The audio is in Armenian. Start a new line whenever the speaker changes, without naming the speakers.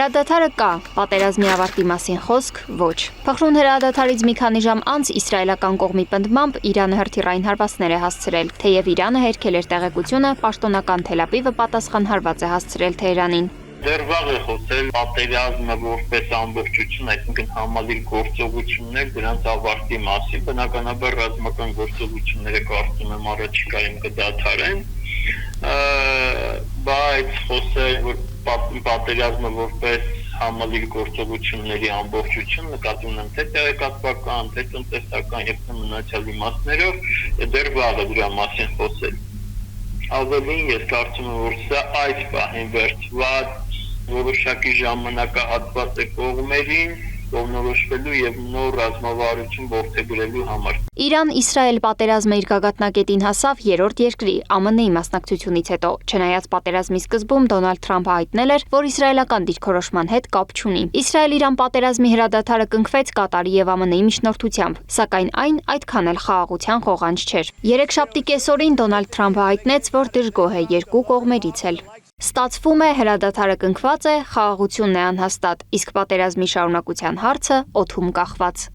Հրադադարը կա, պատերազմի ավարտի մասին խոսք ոչ։ Փխրուն հրադադարից մի քանի ժամ անց իսրայելական կողմի պնդմամբ Իրանը հրթիռային հարվածներ է հասցրել, թեև Իրանը հերքել էր տեղեկությունը, պաշտոնական Թել Ավիվը պատասխան հարված է հասցրել Թեհրանին։
Դեռ վաղ է խոսել պատերազմը որպես ամբողջություն, այսինքն համալիր գործողություններ, դրանց ավարտի մասին, բնականաբար ռազմական գործողությունները կարծում եմ առաջիկայում կդադարեն, բայց խոսել, որ պատերազմը որպես համալիր գործողությունների ամբողջություն, նկատի ունեմ թե տեղեկատվական, թե տնտեսական եւ թե մնացյալ իմաստներով, դեռ վաղ է դրա մասին խոսել։ Ավելին ես կարծում եմ, որ սա այս պահին վերջված որոշակի ժամանակահատված է կողմերին կողմնորոշվելու եւ նոր ռազմավարություն ողջագրելու համար։
Իրան-Իսրայել պատերազմը իր գագաթնակետին հասավ երրորդ երկրի ԱՄՆ-ի մասնակցությունից հետո, չնայած պատերազմի սկզբում Դոնալդ Թրամփը հայտնել էր, որ իսրայելական դիրքորոշման հետ կապ չունի։ Իսրայել-Իրան պատերազմի հրադադարը կնքվեց Կատարի եւ ԱՄՆ-ի միջնորդությամբ, սակայն այն այդքան էլ խաղաղության խողանջ չէր։ Երեքշաբթի կեսօրին Դոնալդ Թրամփը հայտնեց, որ դժգոհ է երկու կողմերից էլ։ Ստացվում է հրադադարը կնքված է, խաղաղությունն է անհաստատ, իսկ պատերազմի շարունակության հարցը օդում կախված։